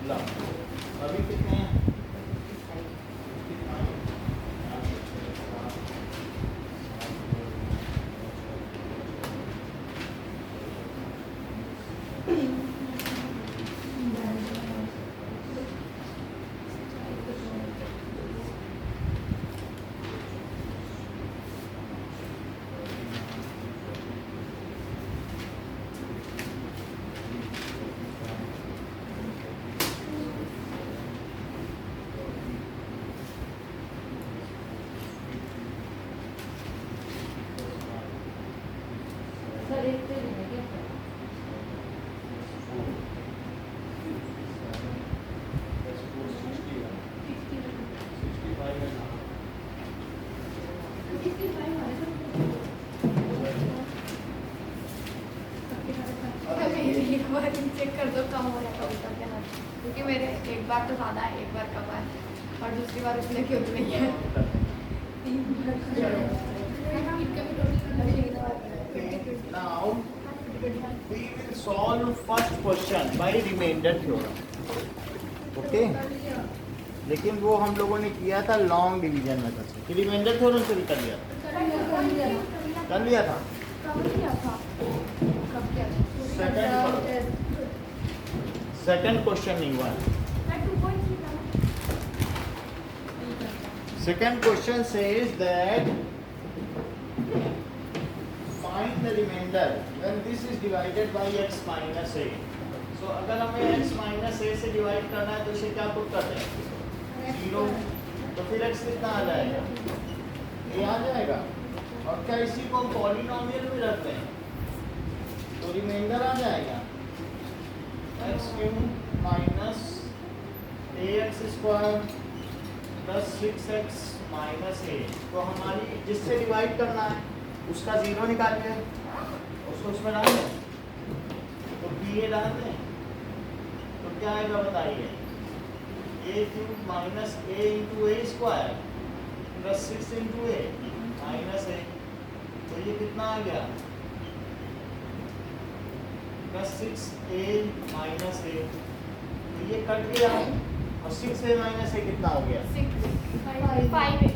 लो अभी कितने हैं? सर एक पे है क्या सर? एक बार चेक कर दो कम हो रहा है क्या ना, क्योंकि मेरे एक बार तो ज़्यादा है, एक बार कम है और दूसरी बार उतने की उतने ही है। Now we will solve first question by remainder theorem. Okay? लेकिन वो हम लोगों ने किया था लॉन्ग डिवीजन मेथड से, कि रिमाइंडर थ्योरम से भी कर लिया था। कर लिया था। सेकंड क्वेश्चन नहीं हुआ। Second question says that find the remainder when this is divided by x minus a. So अगर हमें x minus a से डिवाइड करना है तो इसे क्या पुट करते हैं? 0। तो फिर x कितना आ जाएगा? a आ जाएगा। और क्या इसी को पॉलिनोमियल में रखते हैं तो रिमाइंडर आ जाएगा x cube minus ax square plus 6x minus a। तो हमारी जिससे डिवाइड करना है उसका 0 निकालिए, उसको उसमें डाल दें तो बी ए डाल दें तो क्या आएगा बताइए? ए क्यूब माइनस ए इंटू ए स्क्वायर प्लस 6 इंटू ए माइनस ए। तो ये कितना आ गया? प्लस 6 ए माइनस ए। तो ये कट गया और 6 ए माइनस ए कितना हो गया? 5a।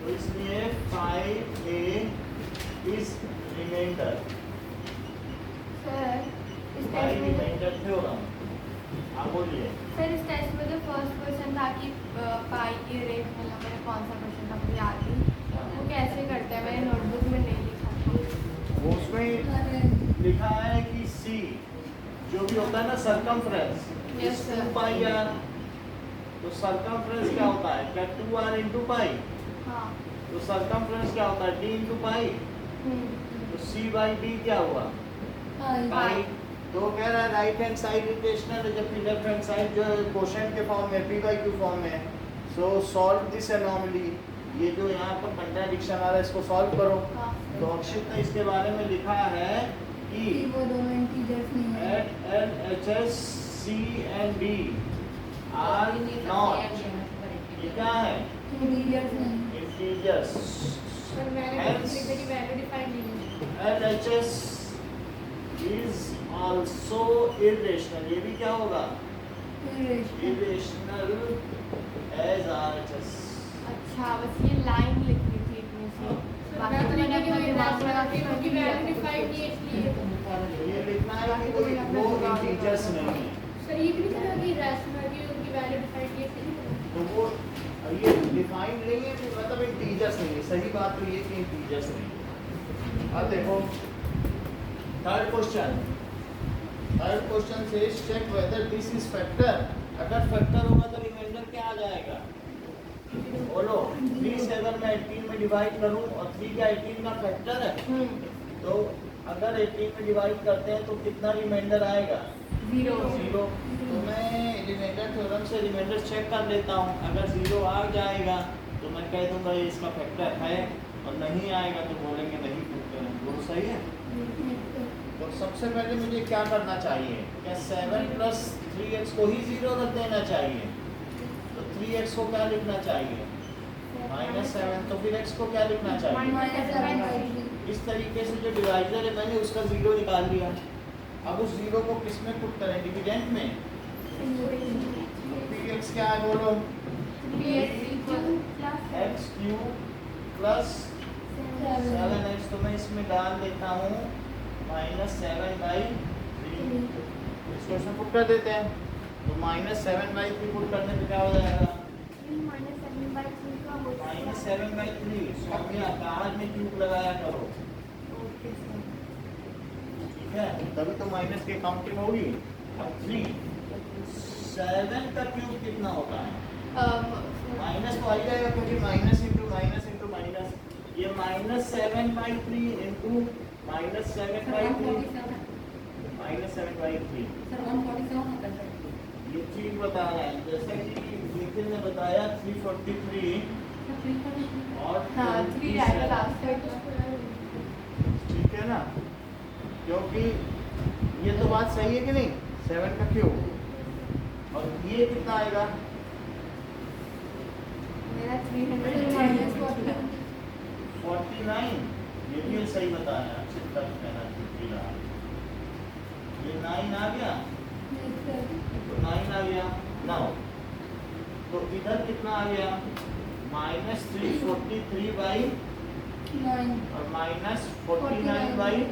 तो इसलिए 5a is remainder by remainder theorem. आप बोलिए। सर इस टेस्ट में जो फर्स्ट क्वेश्चन था कि पाई की रेट मतलब मेरा कौन सा क्वेश्चन था मुझे याद नहीं, वो कैसे करते हैं? मैंने नोटबुक में नहीं लिखा था। वो उसमें लिखा है कि c जो भी होता है ना सरकमफ्रेंस Yes, sir. 2πr। तो सरकमफ्रेंस क्या होता है? क्या 2r इंटू पाई। हाँ। तो सरकमफ्रेंस क्या होता है? d into pi. तो c बाई d क्या हुआ? पाई। तो कह रहा है राइट हैंड साइड इक्वेशनल है जबकि लेफ्ट हैंड साइड जो है क्वोशंट के फॉर्म में p बाई q फॉर्म में है। सो सॉल्व दिस एनोमली। ये जो यहाँ पर कंट्राडिक्शन आ रहा है इसको सॉल्व करो। हाँ। तो अक्षित ने इसके बारे में लिखा है कि वो दोनों इंटीजर्स नहीं है। at LHS C and D are not, ये क्या है? इंटीजर्स नहीं। Integers. पर मैंने Hence, मेरी वैल्यू डिफाइन नहीं है। LHS is also irrational. ये भी क्या होगा? Irrational as RHS. अच्छा बस ये लाइन लिखनी थी इतनी सी, बाकी तो मैंने अपना दिमाग लगा के कर दिया। ये लिखना है कि वो इंटीजर्स नहीं है। तो वो ये डिफाइंड नहीं है मतलब इंटीजर्स नहीं है। सही बात तो ये कि इंटीजर्स नहीं है। अब देखो थर्ड क्वेश्चन से check whether this is factor. अगर फैक्टर होगा तो रिमाइंडर क्या आ जाएगा? बोलो। 3 से अगर मैं 18 में डिवाइड करूं और 3 का 18 का फैक्टर है तो अगर 18 में डिवाइड करते हैं तो कितना रिमाइंडर आएगा? 0। तो मैं रिमाइंडर थ्योरम से रिमाइंडर चेक कर लेता हूँ। अगर 0 आ जाएगा तो मैं कह दूंगा ये इसका फैक्टर है, और नहीं आएगा तो बोलेंगे नहीं फैक्टर है। वो सही है। तो सबसे पहले मुझे क्या करना चाहिए? क्या 7 प्लस 3x को ही 0 रख देना चाहिए? तो 3x को क्या लिखना चाहिए? -7। तो फिर x को क्या लिखना चाहिए? इस तरीके से जो डिवाइजर है मैंने उसका 0 निकाल लिया। अब उस 0 को किस में पुट करें? डिविडेंट में। पी एक्स क्या है बोलो? 3x x cube plus 7x, तो मैं इसमें डाल देता हूँ -7/3। इस क्वेश्चन पुट कर देते हैं, तो -7/3 पुट करने पे क्या हो जाएगा? -7/3। सौम्या कागज में क्यूब लगाया करो, ठीक है, तभी तो माइनस की काउंटिंग होगी। अब 3 7 का क्यूब कितना होता है? माइनस तो आ ही जाएगा, क्योंकि minus into minus into minus, ये -7/3 इंटू -7/3 -7/3 ये चीज बता रहा है। जैसे कि निखिल ने बताया 343 और 27, ठीक है ना, क्योंकि ये तो बात सही है कि नहीं, 7 का क्यूब, और ये कितना आएगा? मेरा 49, ये भी सही बताया, अच्छी तरह कहना चाहिए। ये 9 आ गया, तो 9 आ गया 9, तो इधर कितना आ गया? -343/9 और -49/3।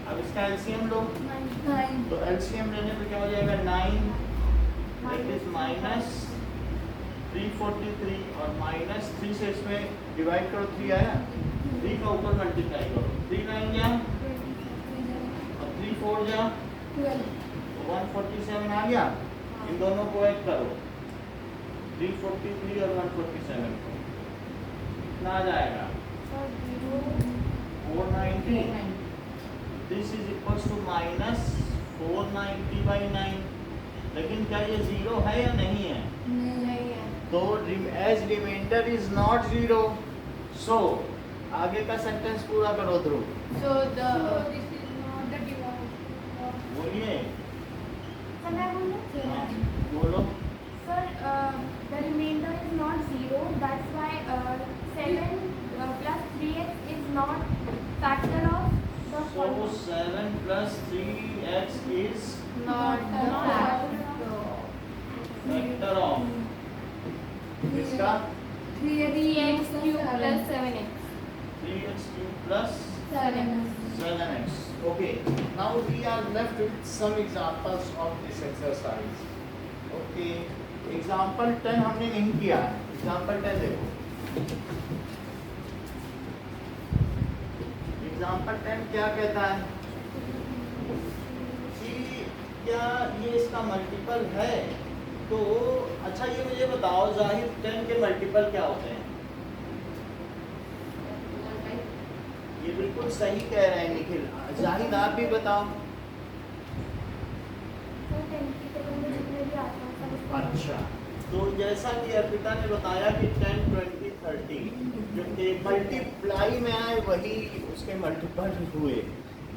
अब इसका एलसीएम लो, तो एलसीएम लेने पे क्या हो जाएगा? 9 दैट इज -343 और -3 से इसमें डिवाइड करो, 3 आया, 3 का ऊपर मल्टीप्लाई करो, 3 9 जा और 3 4 जा, 147 आ गया। इन दोनों को ऐड करो, 343 और 147 को, कितना आ जाएगा? 490। This is equals to -490/9। लेकिन क्या ये 0 है या नहीं है? नहीं है। तो एज रिमाइंडर इज नॉट 0, सो आगे का सेंटेंस पूरा करो ध्रुव। So the बोलिए, मैं बोलूं? हाँ, बोलो। Sir, the remainder is not 0. That's why 7 plus 3x is not factor of the So 7 plus 3x is not factor of इसका 3x cube plus 7x. 3x cube plus 7x. 7x. Okay. Now we are left with some examples of this exercise. Okay. Example 10 हमने नहीं किया है. Example 10 देखो. Example 10 क्या कहता है कि क्या ये इसका मल्टीपल है? तो अच्छा ये मुझे बताओ, जाहिर 10 के मल्टीपल क्या होते हैं? ये बिल्कुल सही कह रहे हैं निखिल, जाहिद आप भी बताओ। अच्छा, तो जैसा कि अर्पिता ने बताया कि 10 20 30 जो मल्टीप्लाई में आए वही उसके मल्टीपल हुए,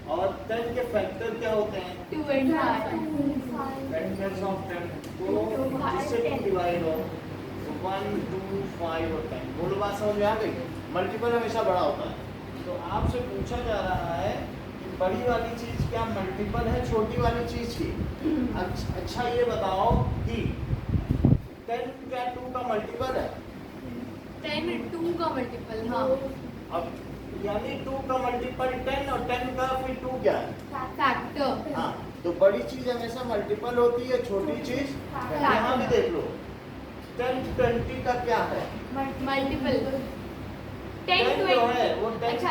और 10 के फैक्टर क्या होते हैं? 2 and 5. फैक्टर्स ऑफ 10, तो जिससे 2 डिवाइड हो, 1 2 5 और 10। बोलो, बात समझ में आ गई? मल्टीपल हमेशा बड़ा होता है। तो आपसे पूछा जा रहा है कि बड़ी वाली चीज क्या मल्टीपल है छोटी वाली चीज की? अच्छा ये बताओ कि 10 क्या 2 का मल्टीपल है? 10 2 का मल्टीपल, हाँ। अब यानी 2 का मल्टीपल 10 और 10 का फिर 2 क्या है? फैक्टर। हाँ, तो बड़ी चीज हमेशा मल्टीपल होती है, छोटी चीज यहाँ भी देख लो, 10 20 का क्या है? मल्टीपल। 10 10 जो है वो 10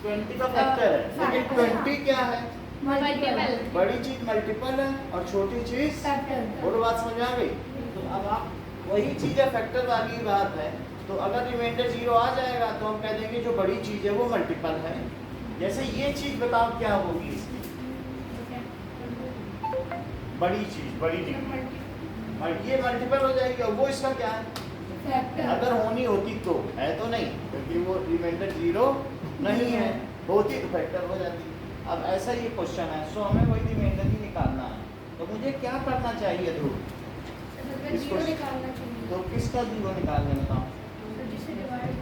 20 का फैक्टर है, लेकिन 20 क्या है? मल्टीपल। बड़ी चीज मल्टीपल है और छोटी चीज फैक्टर। बोलो, बात समझ आ गई? तो अब आप वही चीज है, फैक्टर वाली बात है। तो अगर रिमाइंडर 0 आ जाएगा तो हम कह देंगे जो बड़ी चीज है वो मल्टीपल है। जैसे ये चीज बताओ क्या होगी इसकी? बड़ी चीज, बड़ी डिग्री, और ये मल्टीपल हो जाएगी, और वो इसका क्या है? फैक्टर। अगर होनी होती तो, है तो नहीं, क्योंकि वो रिमाइंडर 0 नहीं है, होती तो फैक्टर हो जाती। अब ऐसा ये क्वेश्चन है, सो हमें वही रिमाइंडर ही निकालना है। तो मुझे क्या करना चाहिए ध्रुव? जीरो निकालना चाहिए। तो किसका 0 निकालने बताओ? जिससे डिवाइड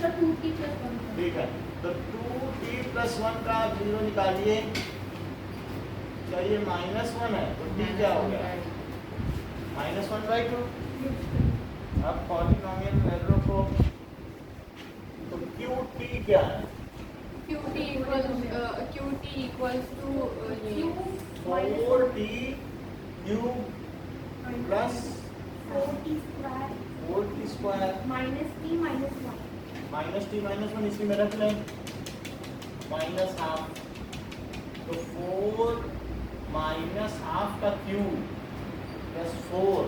सर 2t + 1। ठीक है, तो 2t + 1 का आप 0 निकालिए। क्या ये -1 है तो टी क्या हो गया -1/2। अब पॉलिनोमियल वैल्यू को तो क्यू टी क्या है QT equals to ये 4t cube plus 4t square 4t square minus t minus 1 -t -1 इसी में रख लें -12 तो 4 -12 का cube plus 4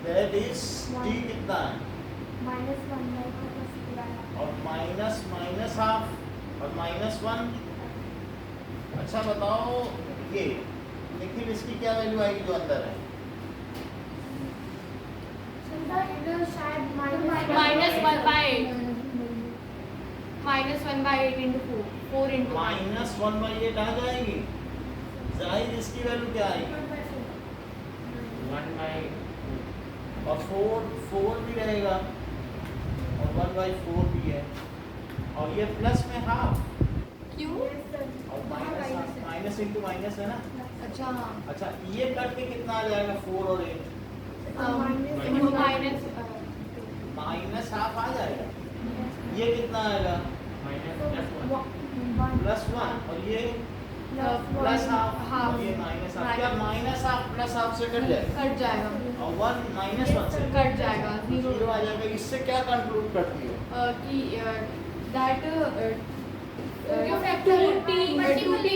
that is t कितना है माइनस 1/2 स्क्वायर और माइनस हाफ और -1। अच्छा बताओ ये लेकिन इसकी क्या वैल्यू आएगी जो अंदर है इधर शायद -1/8 -1/8 into 4 into -1/8 आ जाएगी जाहिर इसकी वैल्यू क्या आएगी 1/8 और 4 भी रहेगा और 1/4 भी है और ये प्लस में हाफ क्यों? और माइनस इंटू माइनस है ना। अच्छा हाँ अच्छा ये कट के कितना आ जाएगा 4 और 8 माइनस हाफ आ जाएगा। ये कितना आएगा +1 और ये प्लस हाफ और ये माइनस हाफ। क्या माइनस हाफ प्लस हाफ से कट जाएगा कट जाएगा और 1 -1 से कट जाएगा जीरो आ जाएगा। इससे क्या कंक्लूड करती हो कि that 2t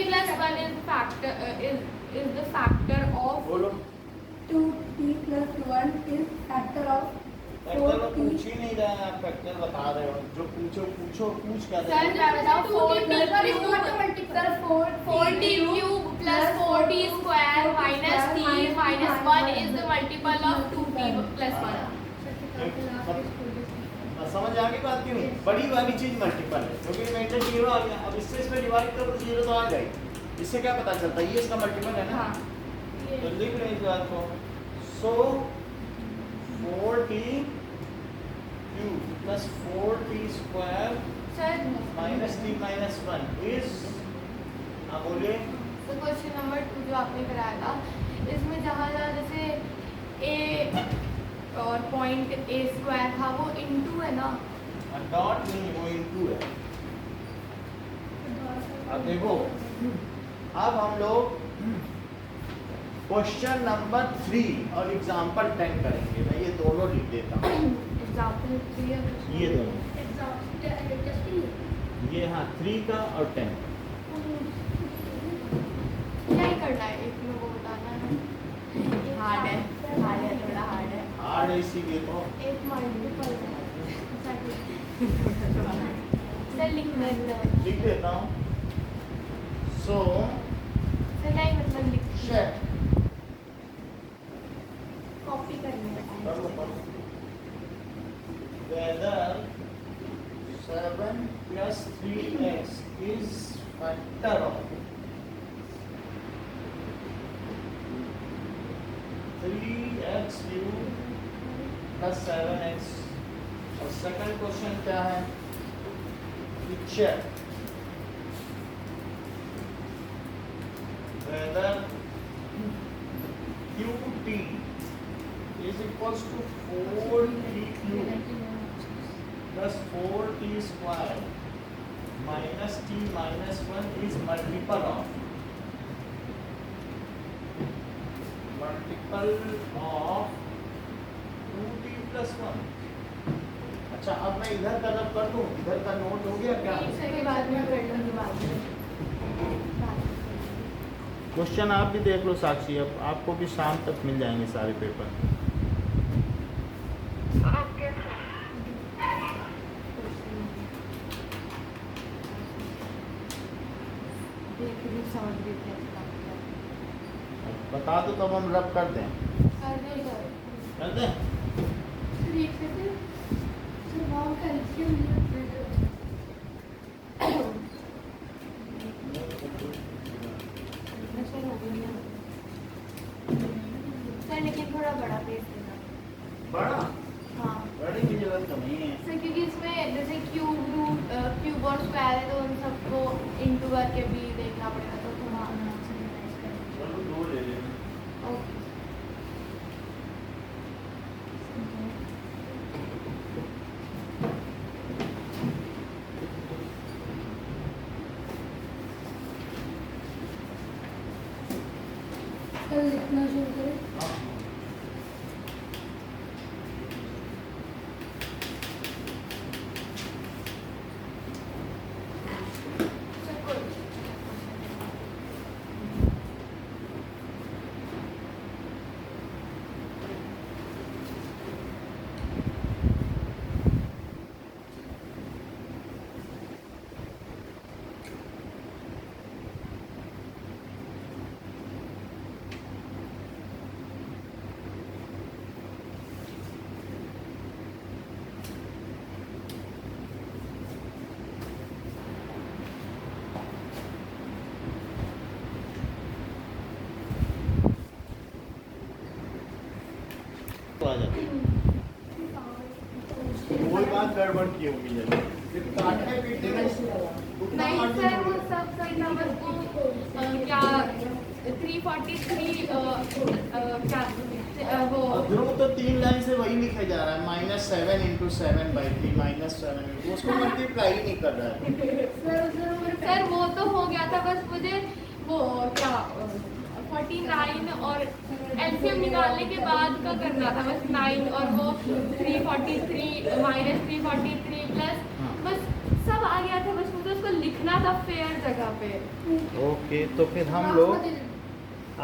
plus 1 is factor is the factor of बोलो 2t plus 1 is factor of factor तो 4t पूछ ही नहीं रहे हैं आप फैक्टर बता रहे हो जो पूछो पूछ क्या Sir, रहे हो 4t cube plus 4t square minus t minus 1 is the multiple of 2t plus 1. समझ आ गई बात क्यों बड़ी वाली चीज मल्टीपल है क्योंकि रिमाइंडर 0 आ गया। अब इससे इसमें डिवाइड करो तो 0 तो आ जाएगी। इससे क्या पता चलता है ये इसका मल्टीपल है ना। हाँ तो लिख रहे हैं इस बात को सो 4t cube plus 4t square sir minus t minus 1 is हाँ बोलिए तो क्वेश्चन नंबर 2 जो आपने कराया था इसमें जहाँ जहाँ जैसे a और पॉइंट a स्क्वायर था वो इनटू है ना। डॉट नहीं वो इनटू है। अब देखो अब हम लोग क्वेश्चन नंबर 3 और एग्जांपल 10 करेंगे। मैं ये दोनों लिख देता हूँ एग्जाम्पल 3 ये दोनों ये हाँ 3 का और 10 क्या ही करना है एक लोगों को बताना है। हार्ड है थोड़ा हार्ड है। हार्ड है इसीलिए तो एक मल्टीपल सर लिखना है लिख देता हूँ सो सर नहीं मतलब लिख check कॉपी करने whether 7 plus 3x is factor of 3x cube plus 7x। और सेकंड क्वेश्चन क्या है check whether qt is equals to 4t cube plus 4t square minus t minus 1 is multiple of 2t plus 1। अच्छा अब मैं इधर का रब कर दूं इधर का नोट हो गया क्या सर के बाद में कर लूँगी बाद में। क्वेश्चन आप भी देख लो साक्षी अब आपको भी शाम तक मिल जाएंगे सारे पेपर। समझ गई थी बता दो तब हम रब कर दें कर दे सर कर दें सर एक सेकंड सर वहाँ कैल्शियम सर लेकिन थोड़ा बड़ा पेज देना। बड़ा हाँ बड़े की जरूरत तो नहीं है सर क्योंकि इसमें जैसे क्यूब और स्क्वायर है तो उन सबको इंटू करके भी देखना पड़ेगा तो थोड़ा कल लिखना शुरू करें। हाँ। तो आ जाती है। कोई बात गड़बड़ की होगी जब काटने पीटने में नहीं सर वो सब सही था बस वो क्या 343 क्या वो ध्रुव तो 3 लाइन से वही लिखा जा रहा है -7 × 7/3 -7 उसको मल्टीप्लाई ही नहीं कर रहा है। सर वो तो हो गया था बस मुझे वो क्या 49 और एलसीएम निकालने के बाद का करना था बस 9 और वो 343 -343 प्लस बस सब आ गया था बस मुझे उसको लिखना था फेयर जगह पे। ओके तो फिर हम लोग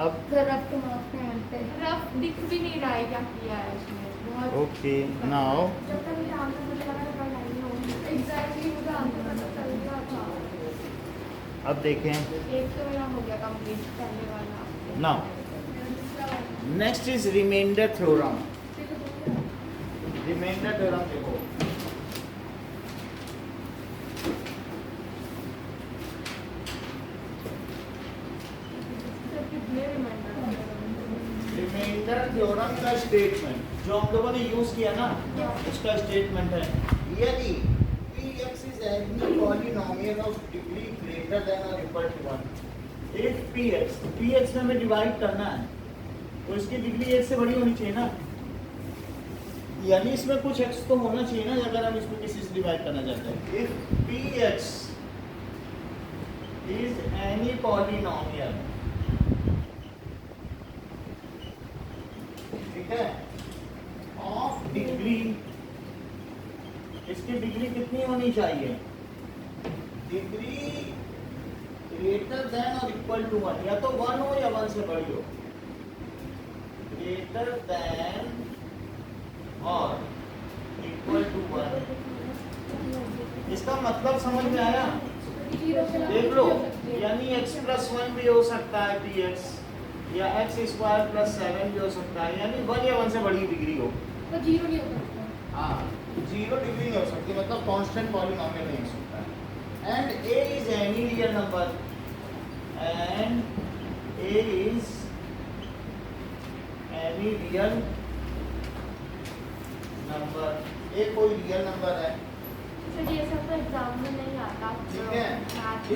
अब रफ दिख भी नहीं रहा है क्या किया है इसमें बहुत ओके नाउ जब तक मुझे आंसर मुझे लगा था पढ़ाई नहीं होगी एग्जैक्टली मुझे आंसर पता चल गया था। अब देखें एक तो मेरा हो गया कंप्लीट पहले वाला now next is remainder theorem. Remainder theorem देखो सर कितने रिमाइंडर रिमाइंडर थ्योरम का स्टेटमेंट जो हम लोगों ने यूज किया ना उसका स्टेटमेंट है यदि px is any polynomial of degree greater than or equal to 1 if px में हमें डिवाइड करना है तो इसकी डिग्री 1 से बड़ी होनी चाहिए ना यानी इसमें कुछ x तो होना चाहिए ना अगर हम इसको किसी से डिवाइड करना चाहते हैं if px is any polynomial ठीक है ऑफ डिग्री इसकी डिग्री कितनी होनी चाहिए डिग्री ग्रेटर देन और इक्वल टू 1 या तो 1 हो या 1 से बड़ी हो ग्रेटर देन और इक्वल टू 1 इसका मतलब समझ में आया देख लो यानी x + 1 भी हो सकता है px या x² + 7 भी हो सकता है यानी 1 या 1 से बड़ी डिग्री हो तो जीरो नहीं हो सकता। हाँ 0 डिग्री नहीं हो सकती मतलब कांस्टेंट पॉलीनोमियल नहीं हो सकता and a is any real number and a is any real number a कोई रियल नंबर है सर ये सब तो एग्जाम में नहीं आता ठीक है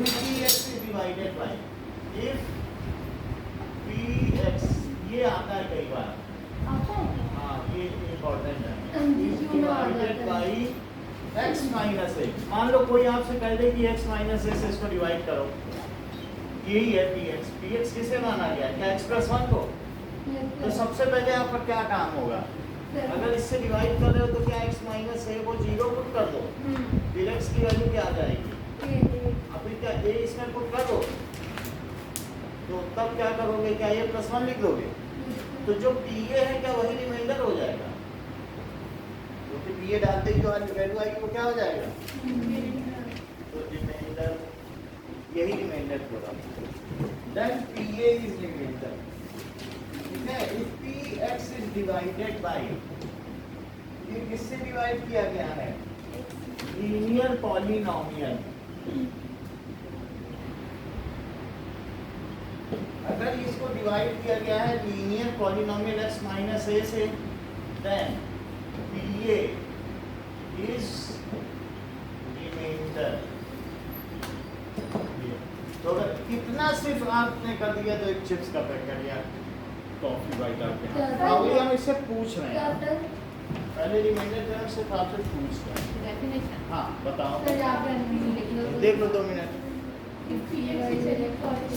if px is divided by if px ये आता है कई बार आता है हाँ ये इम्पोर्टेंट है MCQ में आ जाता डिवाइडेड है। बाई x - a मान लो कोई आपसे कह दे कि x - a से इसको डिवाइड करो यही है px किसे माना गया क्या x + 1 को तो सबसे पहले आपका क्या काम होगा अगर इससे डिवाइड कर रहे हो तो क्या x - a को 0 पुट कर दो फिर x की वैल्यू क्या आ जाएगी अभी क्या a इसमें पुट कर दो तो तब क्या करोगे क्या a + 1 लिख दोगे तो जो pa है क्या वही रिमाइंडर हो जाएगा क्योंकि pa डालते ही जो वैल्यू आएगी वो क्या हो जाएगा तो रिमाइंडर यही रिमाइंडर होगा देन pa इज रिमाइंडर ठीक है if px is divided by ये किससे डिवाइड किया गया है लीनियर पॉलीनोमियल अगर इसको डिवाइड किया गया है लीनियर पॉलीनोमियल x - a से देन pa इज रिमाइंडर तो अगर कितना सिर्फ आपने कर दिया तो एक चिप्स का पैकेट या कॉफी बाइट आपके अभी हम इससे पूछ रहे हैं पहले रिमाइंडर थ्योरम सिर्फ आपसे पूछ रहे हैं डेफिनेशन हाँ बताओ सर आप लिख लो देख लो 2 मिनट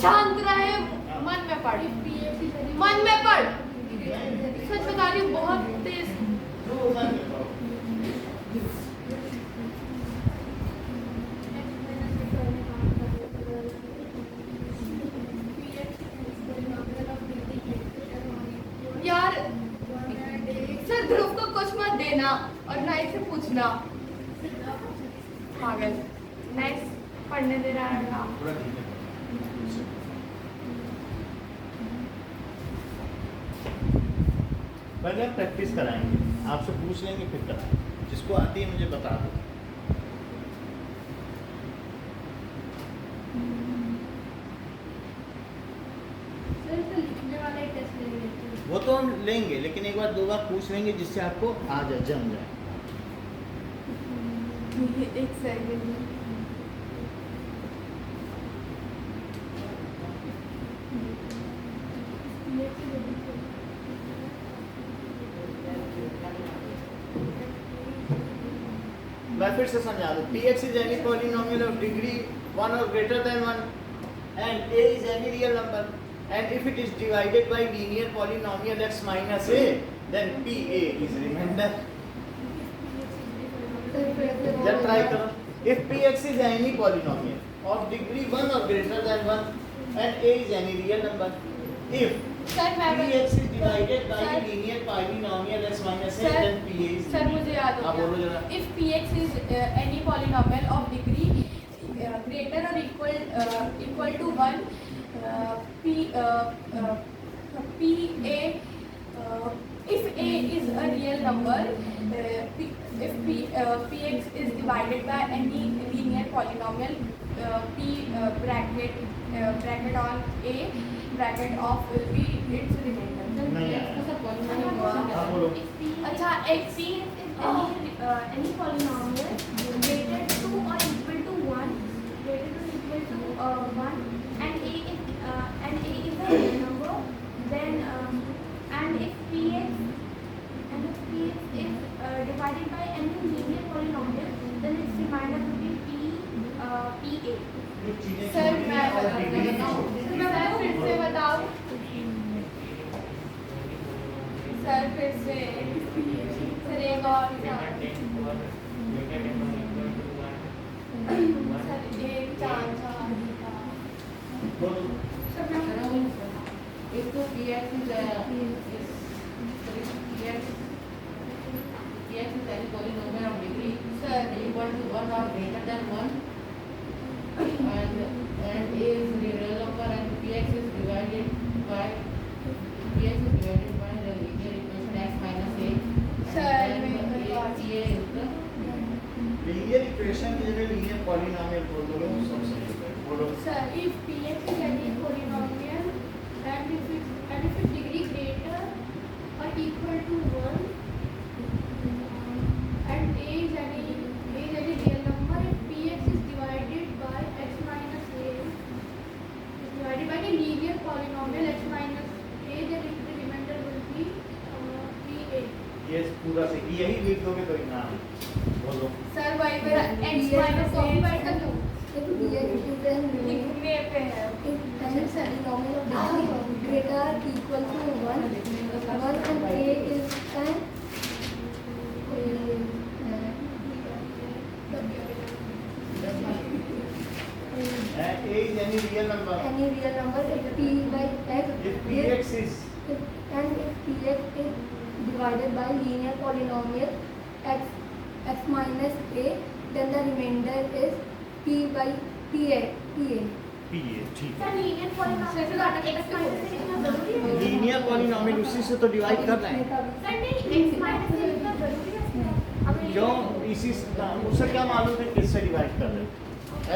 शांत रहे मन में पढ़, if px is any मन में पढ़, greater सच बता रही हूँ बहुत तेज। जो मन में पढ़ो। यार सर ध्रुव को कुछ मत देना और ना इसे पूछना। पागल, नेक्स्ट पढ़ने दे रहा है ना। पूरा ठीक है। पहले हम प्रैक्टिस कराएंगे, आपसे पूछ लेंगे फिर कराएंगे। जिसको आती है मुझे बता दो। सर तो लिखने वाला एक टेस्ट ले लेते हैं। वो तो हम लेंगे, लेकिन एक बार दो बार पूछ लेंगे जिससे आपको आ जाए, जम जाए। एक सेकंड। मैं फिर से समझा दूं। Px is any polynomial of degree 1 or greater than 1 and a is any real number, and if it is divided by linear polynomial x minus a, then Pa is remainder. Just try करो। If Px is any polynomial of degree 1 or greater than 1 and a is any real number, if sir Px is divided by sir linear polynomial x minus a, Sir, then Pa is sir मुझे याद हो आप बोलो गया। जरा। If Px is any polynomial of degree greater or equal to 1, if a is a real number, if Px is divided by any linear polynomial, P bracket on a bracket of will be its remainder. नहीं आया। आप बोलो। अच्छा x any polynomial greater to or equal to 1, greater to or equal to 1, and a is a real number, then and if px is divided by any linear polynomial, then its remainder will be pa. Sir मैं फिर से बताऊं। Sir फिर से sir एक और sir एक chance एक तो Px is any polynomial of degree Sir. equal to 1 or greater than 1, and a is real number, and Px is divided by the linear equation x minus a, Sir, and मैं then बता a is the linear equation के लिए linear polynomial बोल दो, सब सही है। बोलो। Sir, if px is any polynomial and if its degree greater or equal to 1, and a is any real number, if px is divided by x minus a, is divided by a linear polynomial x minus a, then the remainder will be pa. ये पूरा से यही लिख दोगे तो इनाम है। बोलो। सर वही मेरा x माइनस कॉपी बैठ कर दूं लिखने पे है। greater equal to 1 and a is And a is any real number. any real number if p by x If Px is and if px is divided by linear polynomial x minus a, then the remainder is p by pa. Pa, ठीक Sir, है। linear polynomial x minus a लिखना जरूरी है? Linear polynomial उसी से तो divide कर रहे हैं। सर नहीं, x minus a लिखना जरूरी है इसमें? हमें क्यों? इसी उससे क्या मालूम है किससे डिवाइड कर रहे हैं?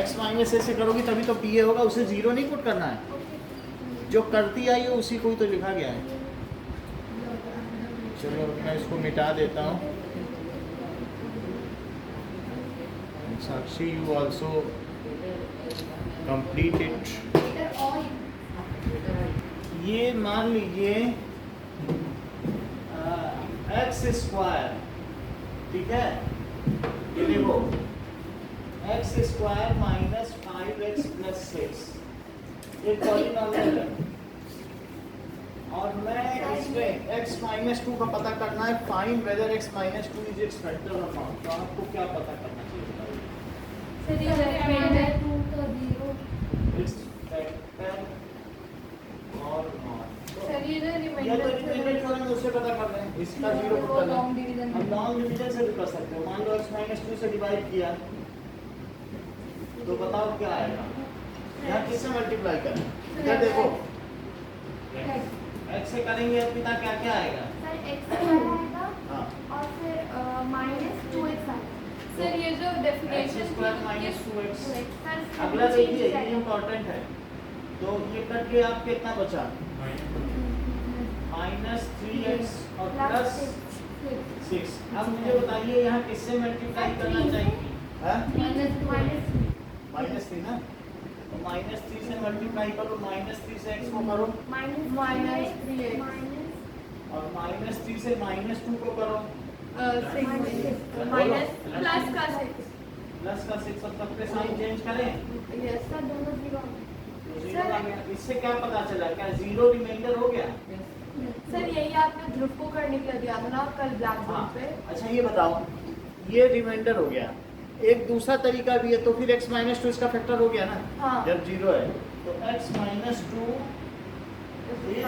x माइनस ए से करोगी तभी तो pa होगा, उसे जीरो नहीं पुट करना है। जो करती आई है उसी को ही तो लिखा गया है। चलो मैं इसको मिटा देता हूँ। साक्षी यू ऑल्सो कंप्लीट इट। ये मान लीजिए एक्स स्क्वायर, ठीक है, ये देखो x square minus 5x plus 6 एक पॉलिनोमियल है, और मैं इसमें x माइनस 2 का पता करना है, find weather x minus 2 is it's factor और नॉट। तो आपको क्या पता करना चाहिए बताइए? सर ये रिमाइंडर 2 का 0 इट्स फैक्टर और नॉट। सर ये जो या तो रिमाइंडर डिपेंडेंट थ्योरम उससे पता कर रहे हैं, इसका 0 पुट करना लॉन्ग है। डिवीजन हम लॉन्ग डिवीजन से भी कर सकते हो। मान लो x माइनस 2 से डिवाइड किया तो बताओ क्या आएगा? यहाँ किससे मल्टीप्लाई करें? इधर देखो, x से करेंगे अब पिता क्या क्या आएगा? सर x आएगा हाँ, और फिर माइनस 2x आएगा। सर ये जो x definition square minus 2x। Sir अगला देखिए, ये इम्पोर्टेंट है। तो ये कट के आप कितना बचा? माइनस 3x और प्लस 6। अब मुझे बताइए यहाँ किससे मल्टीप्लाई करना चाहिए? हाँ? माइनस 3 ना? तो माइनस 3 से मल्टीप्लाई करो, माइनस 3 से x को करो माइनस 3x और माइनस 3 से माइनस 2 को करो, 6 माइनस प्लस का 6। प्लस का 6। और सबके साइन चेंज करें यस सर दोनों 0 तो 0 आ गया। इससे क्या पता चला? क्या 0 रिमाइंडर हो गया? सर यही आपने ध्रुव को करने के लिए दिया था ना कल ब्लैक हाँ। बोर्ड पे। अच्छा ये बताओ, ये रिमाइंडर हो गया। एक दूसरा तरीका भी है, तो फिर x माइनस 2 इसका फैक्टर हो गया ना? हाँ। जब 0 है तो x minus 2 is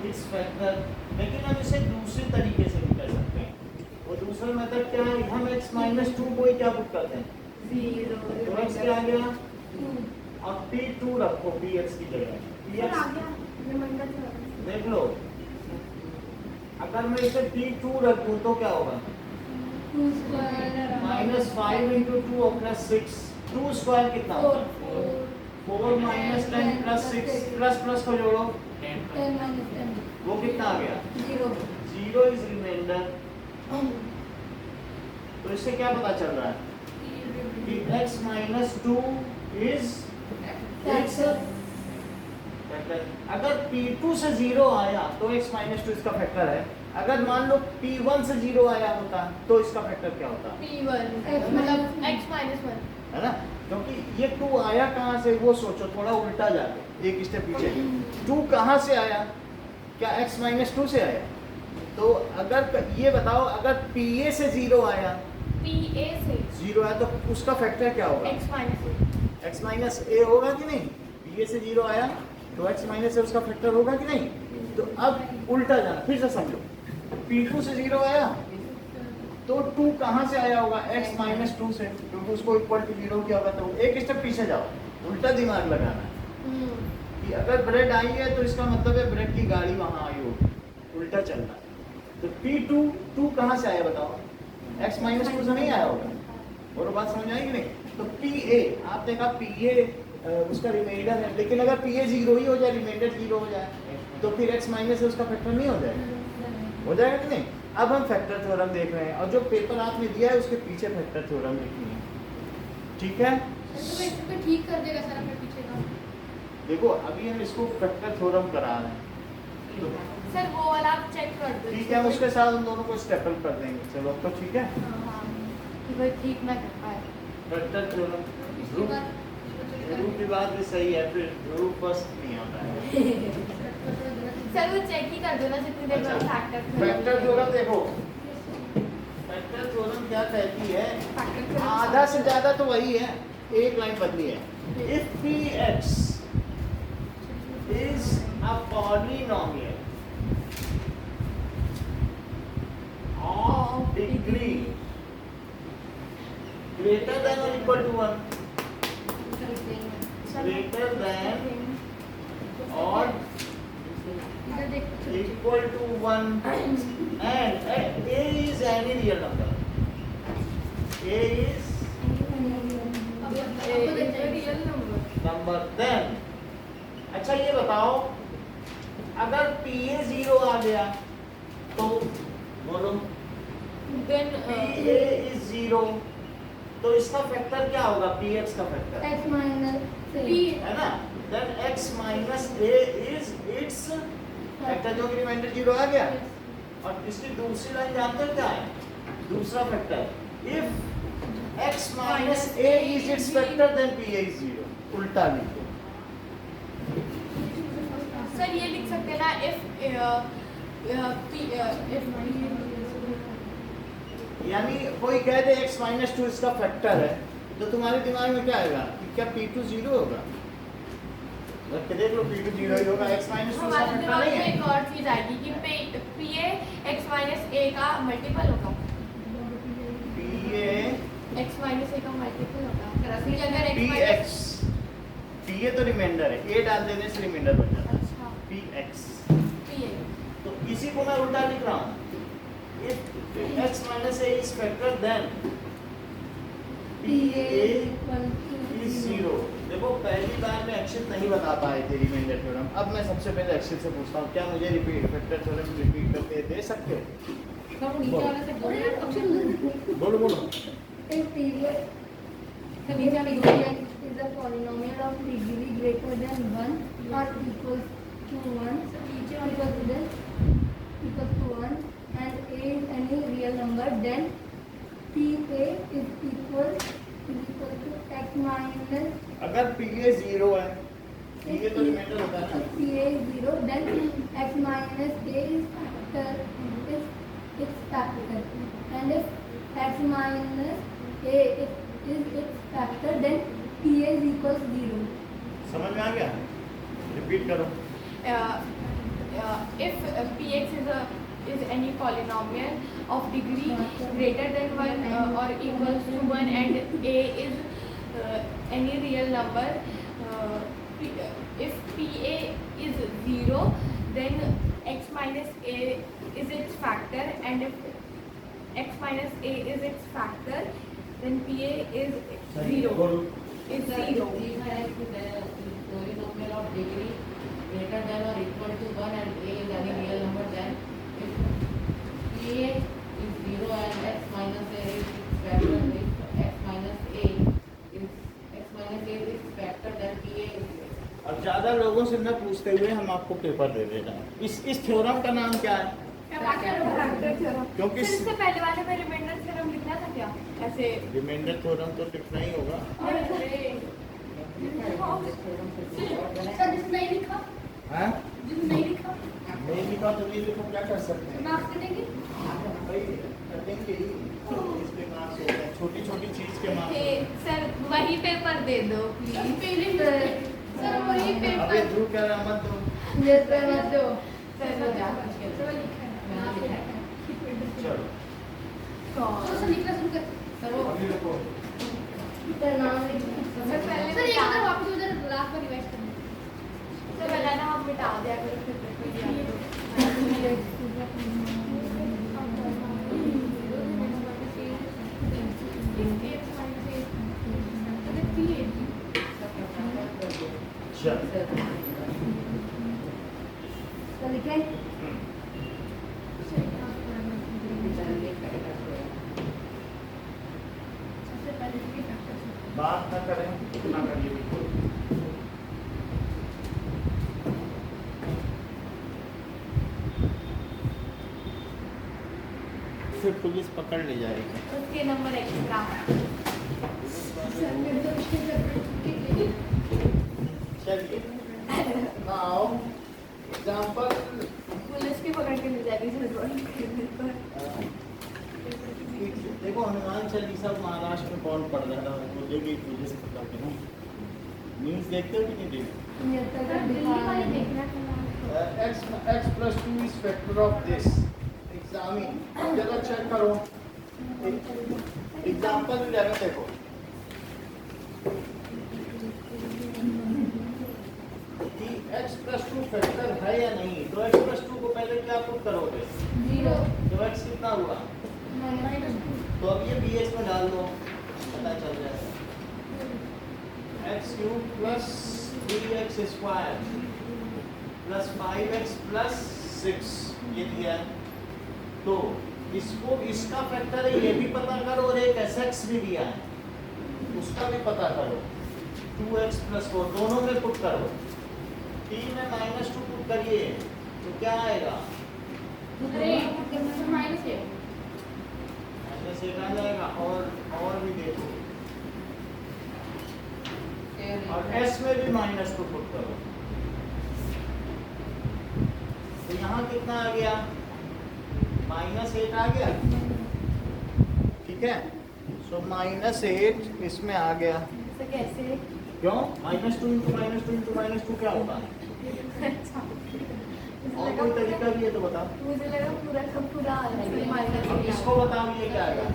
it's factor. लेकिन हम इसे दूसरे तरीके से भी कर सकते हैं। वो दूसरा मेथड क्या है? हम x माइनस 2 को ही क्या पुट करते हैं? तो x क्या आ गया? अब p2 रखो px की जगह। सर आ px गया रिमाइंडर थ्योरम। देख लो, अगर मैं इसे p2 रख दूं तो क्या होगा? माइनस 5 इंटू 2 और प्लस 6। 2 स्क्वायर कितना होगा? 4 माइनस 10 प्लस 6। प्लस प्लस को जोड़ो, 10 minus 10 वो कितना आ गया? 0 0 इज रिमाइंडर। तो इससे क्या पता चल रहा है कि x माइनस 2 इज फैक्टर। अगर p2 से 0 आया तो x माइनस 2 इसका फैक्टर है। अगर मान लो p1 से 0 आया होता तो इसका फैक्टर क्या होता? P1 X मतलब minus x माइनस 1। है ना? क्योंकि ये 2 आया कहाँ से वो सोचो, थोड़ा उल्टा जाके एक स्टेप पीछे। 2 कहाँ से आया? क्या x माइनस 2 से आया? तो अगर ये बताओ, अगर pa से 0 आया, PA से 0 आया तो उसका फैक्टर क्या होगा? x minus 1। x minus a होगा कि नहीं? pa से 0 आया तो x माइनस a उसका फैक्टर होगा कि नहीं? तो अब उल्टा जाना, फिर से समझो। p2 से 0 आया तो 2 कहाँ से आया होगा? x माइनस 2 से, क्योंकि उसको इक्वल टू 0 किया होगा। तो एक स्टेप पीछे जाओ, उल्टा दिमाग लगाना है कि अगर ब्रेड आई है तो इसका मतलब है ब्रेड की गाड़ी वहाँ आई होगी, उल्टा चलना। तो p2 2 कहाँ से आया बताओ? x माइनस 2 से नहीं आया होगा। और बात समझ आएगी नहीं? तो pa, आप देखा pa उसका रिमाइंडर है, लेकिन अगर pa 0 ही हो जाए, रिमाइंडर 0 हो जाए तो फिर x माइनस से उसका फैक्टर नहीं हो जाएगा? हो जाएगा कि नहीं? अब हम फैक्टर थ्योरम देख रहे हैं और जो पेपर आपने दिया है उसके पीछे फैक्टर थ्योरम लिखनी है। ठीक है? तो ठीक कर देगा सर अपने पीछे का। देखो अभी हम इसको फैक्टर थ्योरम करा रहे हैं, तो सर वो वाला आप चेक कर दो। ठीक है, हम उसके साथ उन दोनों को स्टेपल कर देंगे। चलो अब तो ठीक है। हाँ, कि भाई ठीक ना कर पाए। फैक्टर थ्योरम ध्रुव की बात भी सही है, फिर ध्रुव फर्स्ट नहीं आता है। सर वो चेक ही कर दो ना जितनी देर में फैक्टर थ्योरम देखो, फैक्टर थ्योरम क्या कहती है? आधा से ज्यादा तो वही है, एक लाइन बदली है। If px is a polynomial of degree greater than और इक्वल टू 1, ग्रेटर देन और equal to 1 and a is any real number. A is real number. number then, अच्छा ये बताओ, अगर pa 0 आ गया तो बोलो देन pa is 0, तो इसका फैक्टर क्या होगा? px का फैक्टर x minus P है ना? then x minus a is its factor, जो कि रिमाइंडर 0 आ गया। और इसकी दूसरी लाइन जानते हो क्या है? दूसरा factor, if x minus a is its factor then pa is 0। उल्टा लिखो। सर ये लिख सकते हैं ना, इफ यानी कोई कह दे x माइनस टू इसका फैक्टर है, तो तुम्हारे दिमाग में क्या आएगा कि क्या p2 जीरो होगा? रख के देख लो, p2 जीरो ही होगा, x माइनस टू इसका हमारे फैक्टर दिमाग नहीं में है। एक और चीज आएगी कि pa x माइनस a का मल्टीपल होगा। pa x माइनस a का मल्टीपल होगा। फिर अगर x px माइनस pa तो रिमाइंडर है, a डाल देने से रिमाइंडर बन जाता है अच्छा px। pa तो इसी को मैं उल्टा लिख रहा हूँ, if x minus a is factor then pa is zero। देखो पहली बार में अक्षित नहीं बता पाए थे रिमाइंडर थ्योरम, अब मैं सबसे पहले अक्षित से पूछता हूँ, क्या मुझे रिपीट फैक्टर थ्योरम रिपीट करके दे सकते हो? सब नीचे वाले से बोलो। बोलो बोलो। If period सब नीचे वाले दो is a polynomial of degree greater than 1 or equals to 1 equals to 1 and a is any real number, then pa is equal to x minus अगर pa जीरो है, pa तो रिमाइंडर होता है ना, pa is 0, then x minus a is its factor, and if x minus a is its factor, then pa is equals 0. समझ में आ गया? Repeat करो। if px is any polynomial of degree greater than 1 or equals to 1 and a is any real number, if pa is 0 then x minus a is its factor, and if x minus a is its factor then pa is 0 बोलो। is Sir, 0. these are polynomial of degree greater than or equal to 1 and a is any real number, then if pa is 0 and x minus a is its factor, if x minus a is its factor, then pa is 0. अब ज्यादा लोगों से न पूछते हुए हम आपको paper दे देना है। इस थ्योरम का नाम क्या है? क्योंकि फिर इससे पहले वाले में रिमाइंडर थ्योरम लिखना था क्या ऐसे? रिमाइंडर थ्योरम तो लिखना ही होगा। सर जिसने नहीं लिखा हाँ? जिसने नहीं लिखा नहीं लिखा तो नहीं लिखो, क्या कर सकते हैं? मार्क्स देंगे। भाई करेंगे ही, इसके मार्क्स होते हैं, छोटी छोटी चीज के मार्क्स होते हैं। सर वही पेपर दे दो प्लीज। सर वही अबे पेपर ध्रुव कह रहा मत दो। ये सर मत दो। सर वो जा करके तो लिखा है। चलो कौन? लिखना शुरू कर। सर वो अभी रुको। सर नाम लिख। सर पहले सर एक मिटा- बार वापस उधर लास्ट पर रिवाइज करना। सर पहले ना हम मिटा दिया करो फिर कोई याद हो। चल सर लिखे। बात न करें, इतना करिए। फिर पुलिस पकड़ ले जाएगी। उसके नंबर एक्स्ट्रा। चलिए नाउ एग्जांपल, पुलिस की पकड़ के ले जाएगी सर। देखो हनुमान चालीसा महाराष्ट्र में कौन पढ़ रहा है, मुझे भी पुलिस पकड़ के न्यूज़ देखते हो कि नहीं देखते? ये सर दिल्ली वाले देखना था। x plus 2 is factor of this। Examine चलो चेक करो। एग्जांपल 11 देखो। कि x plus 2 फैक्टर है या नहीं, तो x plus 2 को पहले क्या पुट करोगे? 0 तो x कितना हुआ? तो अब ये bx में डाल दो, पता चल जाएगा। x cube plus 3x square plus 5x plus 6 ये दिया है। तो इसको इसका फैक्टर है ये भी पता करो, और एक sx भी दिया है उसका भी पता करो। 2x प्लस 4 दोनों में पुट करो। 3 में -2 पुट करिए तो क्या आएगा? माइनस है। ऐसे आ जाएगा। और भी देखो, और s में भी -2 पुट करो। तो यहाँ कितना आ गया, -8 आ गया, ठीक है। सो -8 इसमें आ गया, तो कैसे? क्यों? -2 इंटू -2 क्या होगा? और कोई तरीका भी है तो बताओ। मुझे लगा पूरा का पूरा आ रहा है माइनस अब इसको बताओ ये क्या आएगा?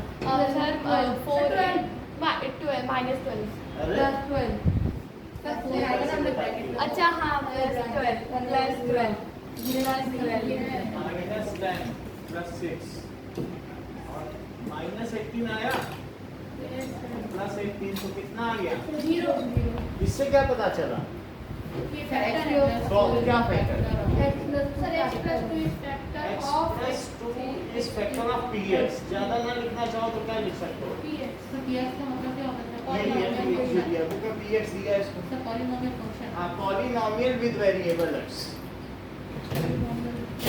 सर 4 12 -12 अरे अच्छा हाँ +12 +12 -10 +6 और -18 आया +18 तो कितना आ गया? 0 इससे क्या पता चला? तो क्या फैक्टर है? x plus sir x plus 2 is factor x of plus 2 is factor of px। ज्यादा ना लिखना चाहो तो क्या लिख सकते हो? px तो px का मतलब क्या होता है? यही है px जो दिया क्योंकि px दिया है इसको। तो पॉलिनोमियल फंक्शन। हाँ पॉलिनोमियल विद वेरिएबल x।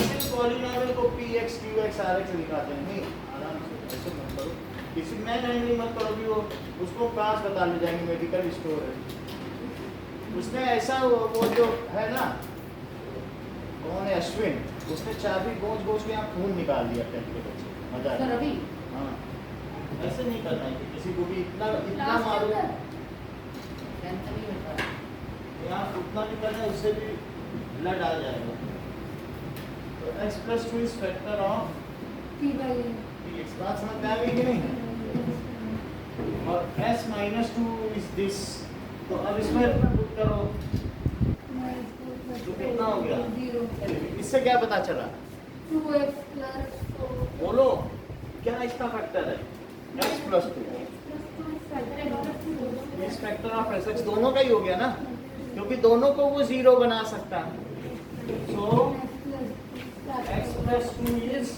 इस पॉलिनोमियल को px qx rx लिखाते हैं। नहीं आराम से ऐसे मत करो, किसी में नहीं मत करो भी वो उसको क्लास बता ले जाएंगे मेडिकल स्टोर है उसने ऐसा वो जो है ना कौन है अश्विन, उसने चाबी गोंज के यहाँ खून निकाल दिया टेंथ के बच्चे, मजा सर आया। अभी हाँ ऐसे नहीं करना है कि किसी को भी इतना Last मारो, chapter? टेंथ नहीं होता। यहाँ उतना भी करना है उससे भी ब्लड आ जाएगा। तो x plus 2 is factor of p by a px, बात समझ में आ गई कि नहीं? और s minus 2 is this, तो अब इसमें पुट करो तो कितना हो गया? 0 इससे क्या पता चला? 2x plus 4 बोलो क्या इसका फैक्टर है? x plus 2 इस फैक्टर ऑफ sx दोनों का ही हो गया ना, क्योंकि दोनों को वो 0 बना सकता है। So x plus 2 is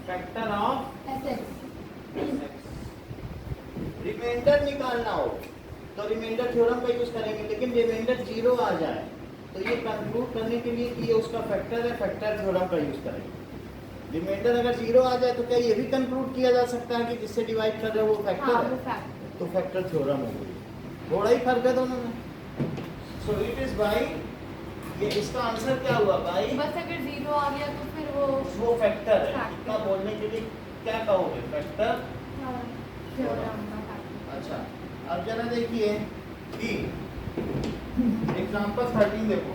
factor of sx। Remainder निकालना हो तो रिमाइंडर थ्योरम का यूज करेंगे, लेकिन रिमाइंडर 0 आ जाए तो ये कंक्लूड करने के लिए कि ये उसका फैक्टर है, फैक्टर थ्योरम का यूज करेंगे। रिमाइंडर अगर 0 आ जाए तो क्या ये भी कंक्लूड किया जा सकता है कि जिससे डिवाइड कर रहे हो वो फैक्टर हाँ है? वो फैक्टर तो फैक्टर थ्योरम हो गई, थोड़ा ही फर्क है दोनों में। सो इट इज बाई, ये इसका आंसर क्या हुआ बाई? बस अगर 0 आ गया तो फिर वो फैक्टर है। Factor। इतना बोलने के लिए क्या कहोगे? फैक्टर। थ्योरम का फैक्टर। अच्छा अब जरा देखिए कि एग्जाम्पल 13 देखो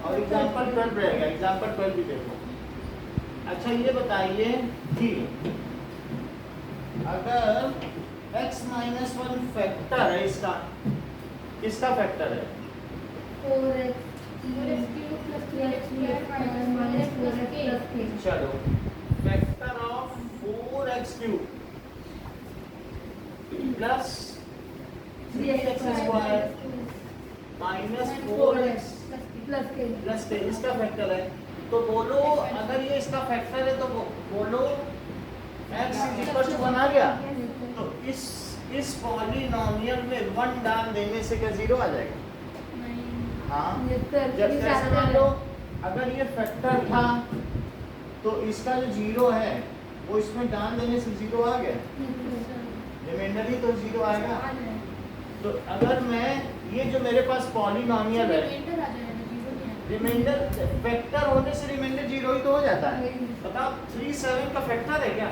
और एग्जाम्पल 12 रहेगा, एग्जाम्पल 12 भी देखो। अच्छा ये बताइए कि अगर x minus 1 फैक्टर है इसका, किसका फैक्टर है? 4x plus 3x minus 4x plus k. चलो factor of 4x cube plus 3x square minus 4x plus k plus के इसका फैक्टर है। तो बोलो अगर ये इसका फैक्टर है तो बोलो x इक्वल टू 1 आ गया। तो इस पॉलिनोमियल में 1 डाल देने से क्या 0 आ जाएगा? हाँ Yes, sir. जब ये जैसे factor मान है। लो अगर ये फैक्टर था तो इसका जो 0 है वो इसमें डाल देने से 0 आ गया, रिमाइंडर ही तो 0 आएगा। तो अगर मैं ये जो मेरे पास पॉलिनोमियल है, रिमाइंडर फैक्टर होने से रिमाइंडर 0 ही तो हो जाता है। बताओ 3 7 का फैक्टर है क्या?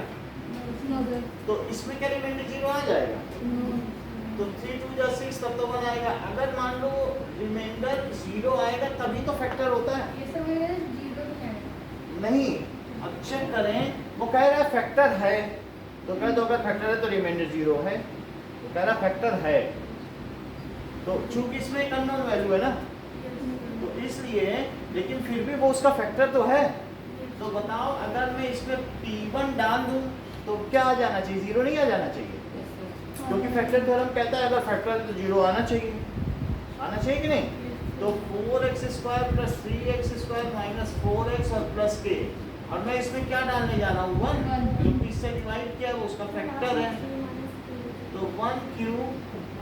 No, sir. तो इसमें क्या रिमाइंडर 0 आ जाएगा? No. तो 3 2 6 तब तो 1 आएगा। अगर मान लो रिमाइंडर 0 आएगा तभी तो फैक्टर होता है। ये सब मेरे 0 नहीं है। नहीं अब चेक करें, वो कह रहा है फैक्टर है तो कह दो अगर फैक्टर है तो रिमाइंडर 0 है, तो कह रहा फैक्टर है तो चूंकि इसमें एक अननोन वैल्यू है ना तो इसलिए, लेकिन फिर भी वो उसका फैक्टर तो है। तो बताओ अगर मैं इसमें p1 डाल दूं तो क्या आ जाना चाहिए? 0 नहीं आ जाना चाहिए, क्योंकि फैक्टर थ्योरम कहता है अगर फैक्टर है तो 0 आना चाहिए, आना चाहिए कि नहीं? तो 4x square plus 3x square minus 4x और प्लस k, और मैं इसमें क्या डालने जा रहा हूँ 1, जो कि इससे डिवाइड किया वो उसका फैक्टर है। तो 1 क्यूब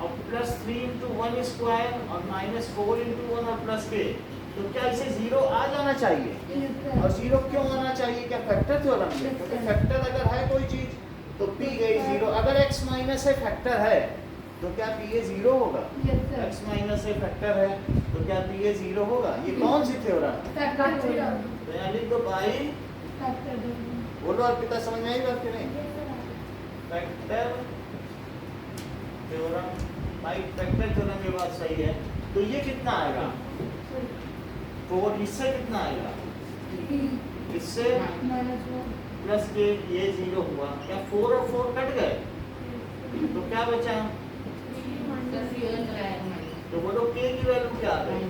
और प्लस 3 इंटू 1 स्क्वायर और माइनस 4 इंटू 1 और प्लस k, तो क्या इसे 0 आ जाना चाहिए? Yes, sir. और 0 क्यों आना चाहिए? क्या फैक्टर थ्योरम से? क्योंकि फैक्टर अगर है कोई चीज तो p गई 0। अगर x माइनस है फैक्टर है तो क्या p ये 0 होगा? Yes, sir. x माइनस है फैक्टर है तो क्या ये 0 होगा? ये कौन सी थ्योरम? फैक्टर तो यहाँ लिख दो बाई, बोलो अर्पिता, समझ में आई बात कि नहीं? Factor theorem, by factor theorem, ये बात सही है। तो ये कितना आएगा? 4, इससे कितना आएगा? इससे प्लस के, ये 0 हुआ। क्या 4 और 4 कट गए? तो क्या बचा? तो बोलो के की वैल्यू क्या आ गई?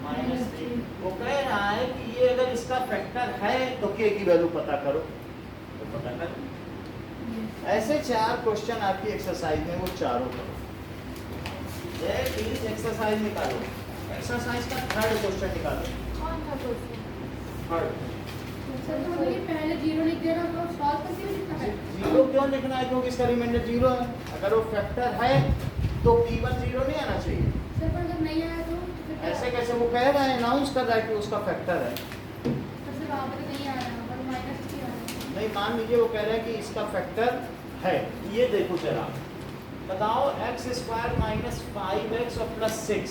-3। वो कह रहा है कि ये अगर इसका फैक्टर है तो के की वैल्यू पता करो, तो पता करो। ऐसे 4 क्वेश्चन आपकी एक्सरसाइज में, वो चारों करो। प्लीज एक्सरसाइज निकालो, एक्सरसाइज का 3rd क्वेश्चन निकालो। कौन सा क्वेश्चन? 3rd। पहले 0 लिख देना तो सॉल्व करके लिखना है। 0 क्यों लिखना है? क्योंकि इसका रिमाइंडर 0 है। अगर वो फैक्टर है तो P1 0 नहीं आना चाहिए। सर पर जब नहीं आया तो फिर क्या? ऐसे कैसे? वो कह रहा है, अनाउंस कर रहा है कि उसका फैक्टर है। सर वहाँ पर नहीं आ रहा, पर -3 आ रहा। नहीं, मान लीजिए वो कह रहा है कि इसका फैक्टर है। ये देखो जरा, बताओ x² - 5x और +6,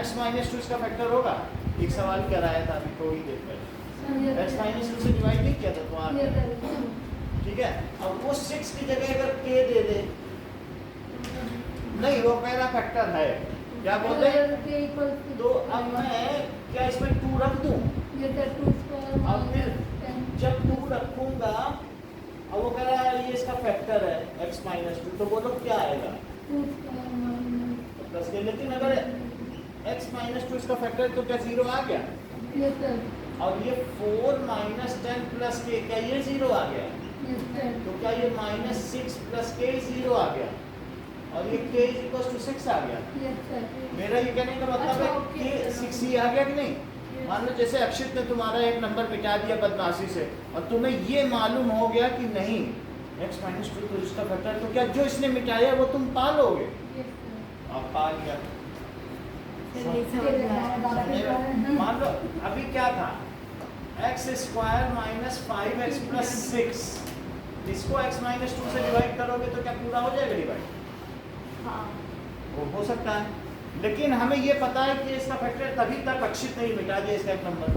x - 2 इसका फैक्टर होगा? एक सवाल कराया था अभी थोड़ी देर पहले, x - 2 से डिवाइड नहीं किया था तो आपने, ठीक है। अब वो 6 की जगह अगर k दे दे, नहीं वो कह रहा फैक्टर है, क्या बोलते हैं? तो अब मैं क्या इसमें 2 रख दूं? अब फिर जब 2 रखूंगा, अब वो कह रहा है ये इसका फैक्टर है x - 2, तो बोलो क्या आएगा? प्लस के। लेकिन अगर x - 2 इसका फैक्टर है तो क्या 0 आ गया? और ये 4 - 10 प्लस के, क्या ये 0 आ गया? तो क्या ये -6 प्लस के 0 आ गया? और ये k = 6 आ गया? मेरा ये कहने का मतलब है कि 6 ही आ गया कि नहीं? मान लो जैसे अक्षित ने तुम्हारा एक नंबर मिटा दिया बदमाशी से, और तुम्हें ये मालूम हो गया कि नहीं x - 2 तो इसका फैक्टर है, तो क्या जो इसने मिटाया वो तुम पा लोगे? आप पा लिया। मान लो अभी क्या था? x² - 5x + 6, इसको x - 2 से डिवाइड करोगे तो क्या पूरा हो जाएगा डिवाइड? वो हो सकता है, लेकिन हमें ये पता है कि इसका फैक्टर तभी तक अक्षित नहीं मिटा दिया इसका एक नंबर,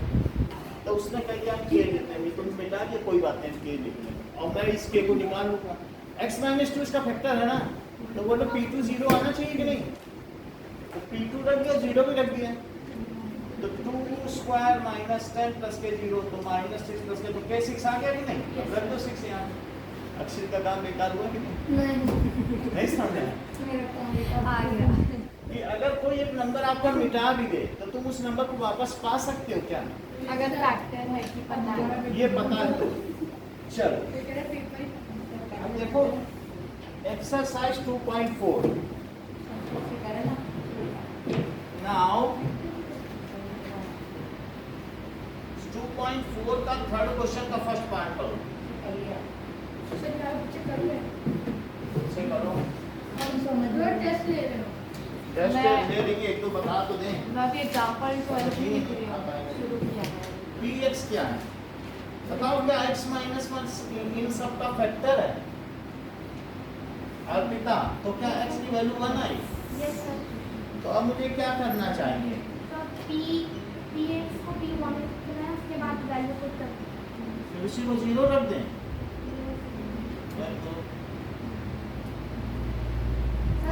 तो उसने कह दिया के लेते हैं, तुम मिटा दिए कोई बात नहीं, के लिख लें और मैं इस के को निकाल लूँगा। x - 2 इसका फैक्टर है ना, तो बोलो P2 0 आना चाहिए कि नहीं? तो P2 रख दिया, 0 भी रख दिया, तो 2² - 10 प्लस के 0, तो -6 प्लस के, तो k 6 आ गया कि नहीं? रख दो 6 यहाँ। अक्षित का काम बेकार हुआ कि नहीं समझे? कि अगर कोई एक नंबर आपका मिटा भी दे तो तुम उस नंबर को वापस पा सकते हो क्या? अगर फैक्टर है कि पता है, ये पता है तो चलो अब देखो एक्सरसाइज 2.4। नाउ 2.4 का 3rd क्वेश्चन का फर्स्ट पार्ट करो। से करो, टेस्ट ले रहे हो? टेस्ट ले लेंगे, एक तो बता तो दें। मैं भी एग्जांपल 12 ही लिख रही हूँ, शुरू किया है। px क्या है बताओ? क्या x - 1 इन सब का फैक्टर है अर्पिता? तो क्या x की वैल्यू 1 आई? Yes sir. तो अब मुझे क्या करना चाहिए? तो px को p1 रखना है, उसके बाद वैल्यू पुट कर फिर उसी को 0 रख दें। सर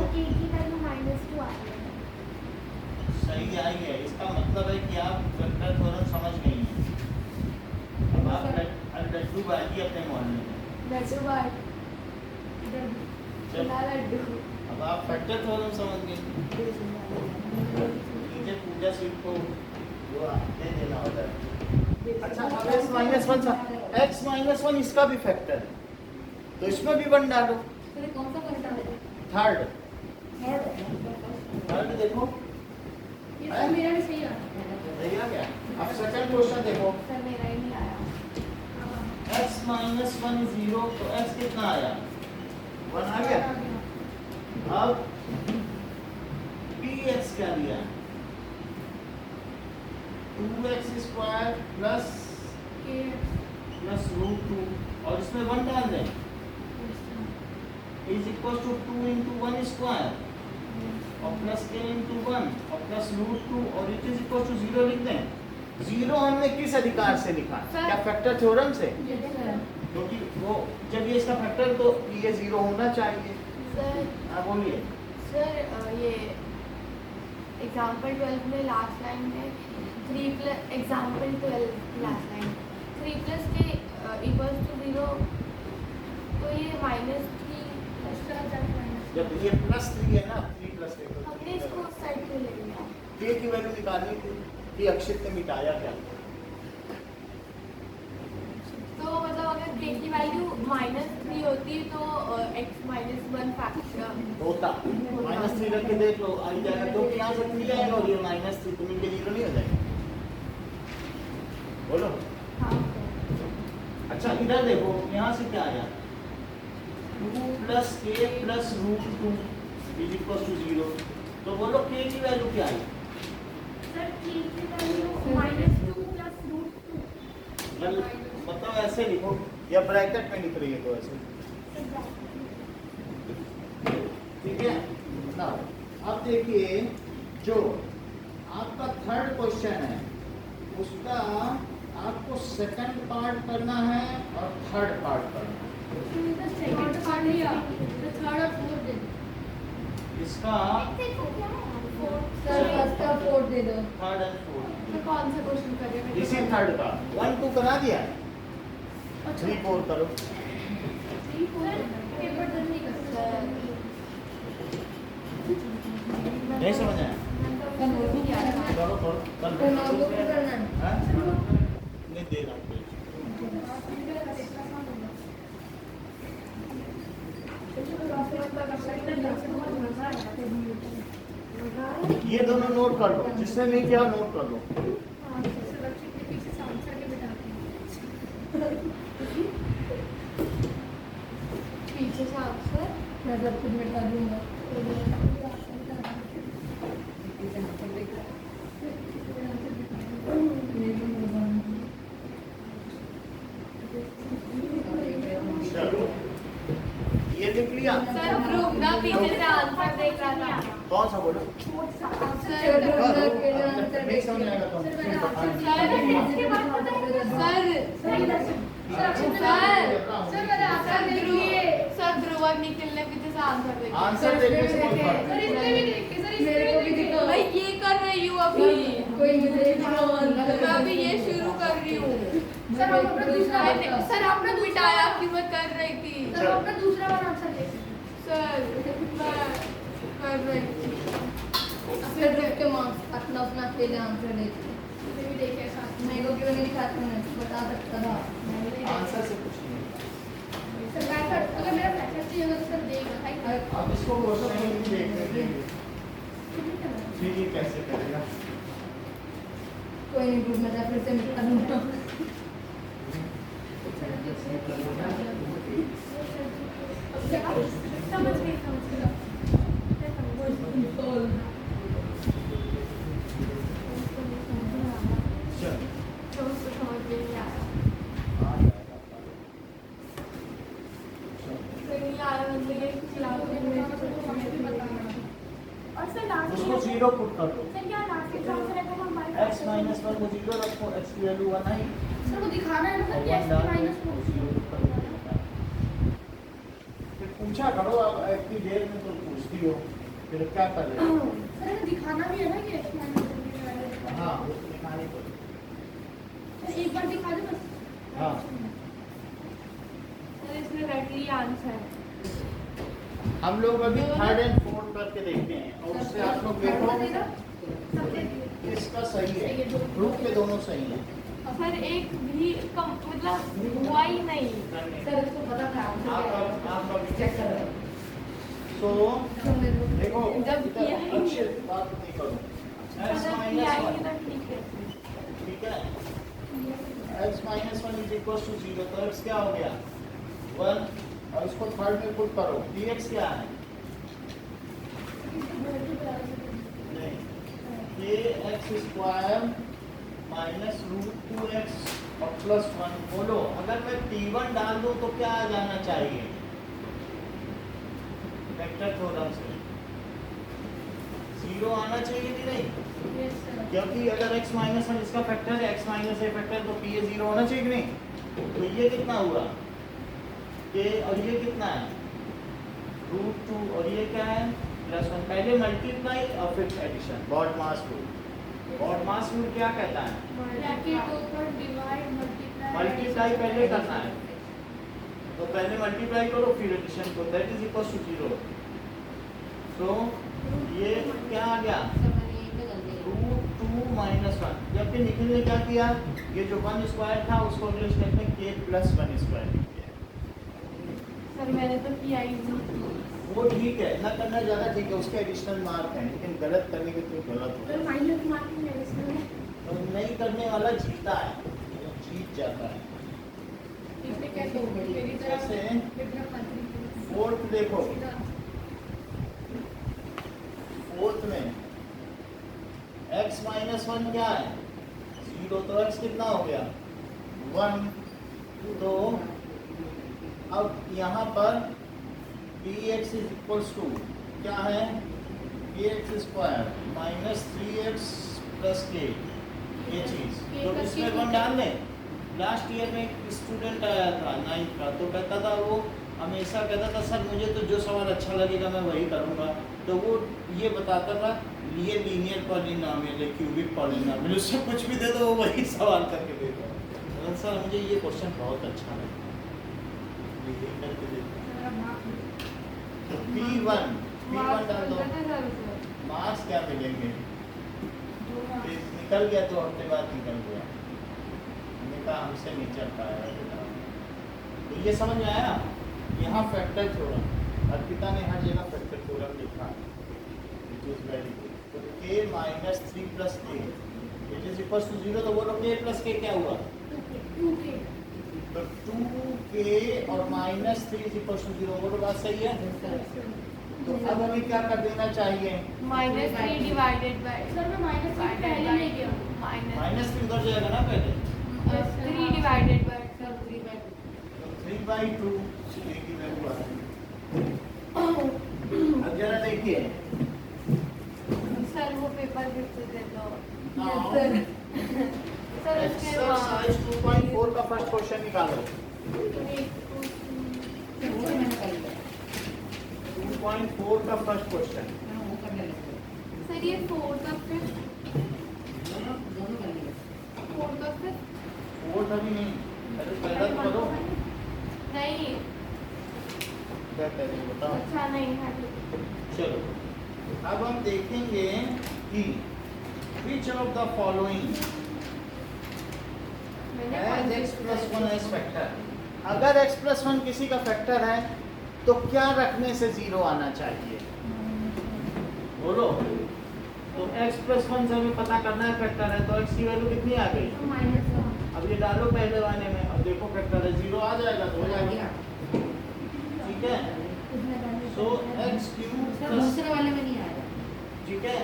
k की वैल्यू -2 आ रही है। सही आई है, इसका मतलब है कि आप वेक्टर थ्योरम समझ गई हैं। अब आप लड्डू बाजी अपने मोहल्ले में, अब आप फैक्टर थ्योरम समझ गए। नीचे पूजा सीट को वो दे देना होता है। अच्छा अब x - 1 इसका भी फैक्टर है, तो इसमें भी 1 डालो। कौन सा फैक्टर है? 3rd देखो, ये तो मेरा भी सही आ रहा है। सही आ गया। अब सेकंड क्वेश्चन देखो, सर मेरा ही नहीं आया। x - 1 0, तो x कितना आया? 1 आ गया। अब px क्या दिया? 2x² प्लस √2 और इसमें 1 डाल दें, इज इक्वल टू 2 × 1 स्क्वायर और प्लस k इंटू 1 और प्लस रूट 2 और इट इज इक्वल टू 0 लिख दें। 0 हमने किस अधिकार से लिखा? क्या फैक्टर थ्योरम से? क्योंकि वो जब ये इसका फैक्टर तो ये 0 होना चाहिए। सर हाँ बोलिए। सर ये एग्जाम्पल 12 में लास्ट लाइन में 3 plus example 12 last line 3 plus के इक्वल्स टू 0 तो ये -3 जब ये प्लस 3 है ना 3 प्लस हमने इसको साइड पे ले लिया। k की वैल्यू निकालनी थी कि अक्षित ने मिटाया क्या? तो मतलब अगर k की वैल्यू -3 होती तो x -1 फैक्टर होता -3 रख के देख लो आ जाएगा, क्योंकि यहाँ से 3 आएगा और ये -3 तो मिलके 0 नहीं हो जाएगा। बोलो। हाँ अच्छा इधर देखो यहाँ से क्या आया 2 plus k plus root 2 is equal to 0। तो बोलो k की वैल्यू क्या आई? सर k की वैल्यू -2 प्लस रूट 2। मतलब ऐसे लिखो या ब्रैकेट में लिख रही है तो ऐसे, ठीक है ना। अब देखिए जो आपका थर्ड क्वेश्चन है उसका आपको सेकंड पार्ट करना है और थर्ड पार्ट करना है। इसका सर फर्स्ट का 4 दे दो। थर्ड एंड फोर्थ तो कौन सा क्वेश्चन करेंगे? इसी थर्ड का 1 2 करा दिया, 3 4 करो। नहीं समझ आया? करो करो कर तो नोटबुक में करना है। हाँ? नहीं दे रहा हूँ। ये दोनों नोट कर लो, जिसने नहीं किया नोट कर लो। पीछे से आंसर मैं सब कुछ मिटा दूंगा। चलो ये लिख लिया। सर ग्रुप ना पीछे से आंसर देख रहा था। कौन सा बोलो? सर नहीं समझ आएगा तो सर ध्रुव और निखिल ने पीछे से आंसर देखे। आंसर देखने से कोई फर्क नहीं। मेरे को भी दिखाओ। भाई ये कर रही हूँ अभी, कोई मुझे दिखाओ। मैं अभी ये शुरू कर रही हूँ। सर हम अपना दूसरा सर आपने मिटाया क्यों? मैं कर रही थी सर हम अपना दूसरा वाला आंसर दे। सर, मैं कर रही थी। फिर ग्रुप के मार्क्स अपना अपना अकेले आंसर देते। भी देखे साथ मेरे को क्यों नहीं दिखाते? मैं बता सकता था। आंसर से कुछ नहीं। सर मैथड अगर मेरा मैथड चाहिए होगा तो सर देगा भाई। अब इसको क्वेश्चन नहीं देखने देंगे, फिर ये कैसे करेगा? कोई नहीं ग्रुप में फिर से मिटा दूंगा। समझ गई चलो समझ में नहीं आया। आ जाएगा। नहीं आया मतलब ये क्लास में और सर लास्ट उसको 0 पुट कर दो। सर क्या लास्ट के आंसर है वो हमारे x - 1 को 0 रखो, x की वैल्यू 1 आई सर वो दिखाना है ना और सर कि 1 x डाल दो, माइनस उसको 0 कर दो। फिर पूछा करो, आप इतनी देर में तो पूछती हो, फिर क्या कर रहे हो? सर हमें दिखाना भी है ना कि x माइनस हाँ वो दिखाने को। सर एक बार दिखा दो बस। हाँ सर इसमें रटली आंसर है। हम लोग अभी थर्ड एंड फोर्थ करके देखते हैं और उससे आप लोग देखो किसका सही है। ग्रुप के दोनों सही हैं। सर एक भी कम मतलब हुआ ही नहीं। सर इसको पता था। आप अभी चेक कर रहे हो। सो देखो जब किया ही नहीं। अच्छे बात नहीं करो। x अगर - किया ही 1 नहीं तो ठीक है। ठीक है, x - 1 इज इक्वल टू 0, तो x क्या हो गया 1 और इसको थर्ड में पुट करो। dx क्या है? नहीं, kx square minus root 2x और प्लस 1। बोलो अगर मैं t1 डाल दूं तो क्या आ जाना चाहिए? वेक्टर थ्योरम से जीरो आना चाहिए कि नहीं? Yes, sir. क्योंकि अगर x माइनस वन इसका फैक्टर है, x माइनस ए फैक्टर, तो p जीरो होना चाहिए कि नहीं? तो ये कितना हुआ k और ये कितना है √2 और ये क्या है +1। पहले मल्टीप्लाई और फिर addition. BODMAS rule. BODMAS rule क्या कहता है? Bracket ऊपर divide, multiply. मल्टीप्लाई पहले करना है, तो पहले मल्टीप्लाई करो फिर एडिशन को, दैट इज इक्वल टू 0। तो ये क्या आ गया √2 -1। जबकि निखिल ने क्या किया, ये जो 1 स्क्वायर था उसको अगले स्टेप में k + 1 स्क्वायर लिख दिया। सर मैंने तो किया ही नहीं। वो ठीक है, ना करना ज़्यादा ठीक है, उसके एडिशनल मार्क हैं, लेकिन गलत करने के तो गलत हो Sir, minus marking है इसमें. तो नहीं करने वाला जीता है, वो जीत जाता है। इससे कैसे हो गई मेरी तरफ कैसे? मेरी तरफ कंट्री फोर्थ देखो, फोर्थ में x माइनस 1 क्या है 0, तो x कितना हो गया 1। तो अब यहाँ पर dx इज इक्वल्स टू क्या है kx स्क्वायर -3x + k, ये चीज़ तो इसमें 1 डाल दें। लास्ट ईयर में एक स्टूडेंट आया था 9th का, तो कहता था वो हमेशा कहता था सर मुझे तो जो सवाल अच्छा लगेगा मैं वही करूँगा। तो वो ये बताता था ये लीनियर पॉलिनॉमियल है, क्यूबिक पॉलिनॉमियल, उससे कुछ भी दे दो वो वही सवाल करके देता। तो सर मुझे ये क्वेश्चन बहुत अच्छा लगा, ये करके देता। तो P1 डाल दो, मार्क्स क्या मिलेंगे? निकल गया तो हफ्ते बाद निकल गया, हमने कहा हमसे नहीं चल पाया। तो ये समझ में आया, यहाँ फैक्टर थ्योरम, अर्पिता ने हर जगह फैक्टर थ्योरम लिखा है, which is very good। तो k - 3 + k it is equal to 0, तो बोलो k + k क्या हुआ? 2k. तो 2k और -3 इज इक्वल टू 0, बोलो बात सही है? तो अब हमें क्या कर देना चाहिए? -3 डिवाइडेड बाय Sir, मैं minus 3 पहले ले गया. -3 उधर जाएगा ना पहले, -3 डिवाइडेड बाय तो 3/2 की वैल्यू आ रही है। अब जरा देखिए, सर वो पेपर फिर से दे दो। Now, सर सर उसके बाद एक्सरसाइज 2.4 का फर्स्ट क्वेश्चन निकालो। 2.4 का फर्स्ट क्वेश्चन। सर ये 4 का 5th 4 का 5th फोर्थ अभी नहीं, पहले पहला तो करो। नहीं क्या करें बताओ। अच्छा नहीं है। चलो अब हम देखेंगे कि which of the following has x + 1 as factor। अगर x + 1 किसी का फैक्टर है तो क्या रखने से 0 आना चाहिए? बोलो। तो x + 1 से हमें पता करना है फैक्टर है, तो x की वैल्यू कितनी आ गई? -1. अब ये डालो पहले वाले में, अब देखो फैक्टर है 0 आ जाएगा तो हो जाएगा, ठीक है। सो x³ दूसरे वाले में नहीं आया। ठीक है,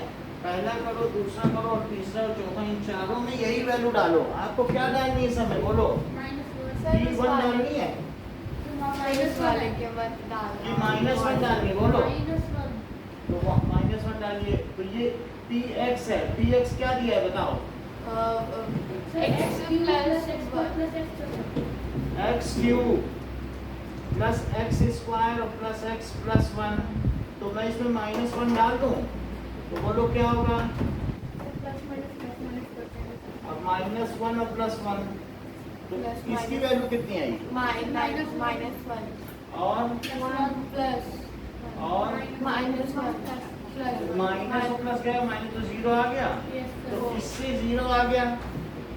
पहला करो, दूसरा करो और तीसरा और चौथा, इन चारों में यही वैल्यू डालो। आपको क्या डालनी है समय? बोलो। सर इस P1 वाले डालनी है इस वाले के बाद डाल कि -1 डालनी है? बोलो। -1. तो -1 डालिए। तो ये px है, px क्या दिया है बताओ? Sir, x x³ plus + x + x. x³ plus x square और प्लस x + 1। तो मैं इसमें -1 डाल दूं तो बोलो क्या होगा? Plus minus करते हैं. अब -1 और +1, तो Plus इसकी minus. वैल्यू कितनी आई? -1 और +1 प्लस और -1 प्लस माइनस और प्लस गया, माइनस तो 0 आ गया, Yes, तो sir. इससे 0 आ गया,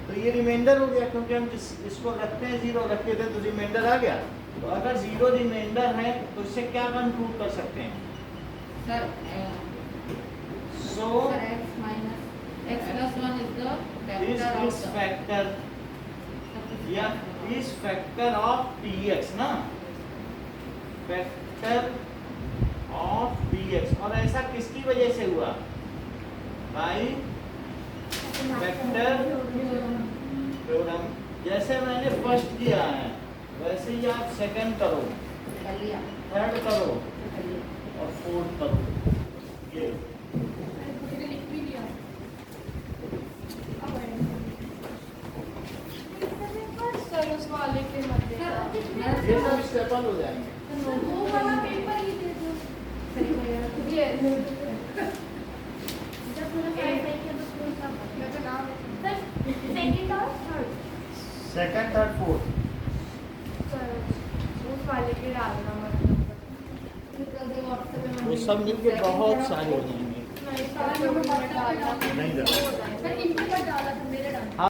तो ये रिमाइंडर हो गया, क्योंकि हम इसको रखते हैं 0 रखते थे तो रिमाइंडर आ गया। तो अगर 0 रिमाइंडर है तो इससे क्या कंक्लूड कर सकते हैं? Sir so x + 1 is the this factor is factor या इज फैक्टर ऑफ px ना, फैक्टर ऑफ px। और ऐसा किसकी वजह से हुआ? By factor theorem. जैसे मैंने फर्स्ट किया है वैसे ही आप सेकंड करो, कर लिया थर्ड करो कर लिया। और फोर्थ करो। ये सर उस वाले के मत देना। ये सब स्टेपल हो जाएंगे। वो वाला पेपर ही दे दो। ये जब पूरा फाइल सही किया तो स्कूल का मैं तो नाम सर सेकंड और third second third fourth sir उस वाले के डालना मतलब वो सब मिलके बहुत सारे हो जाएंगे। नहीं सर डालना नहीं डालना। सर इनके ऊपर डाला था मेरे डाला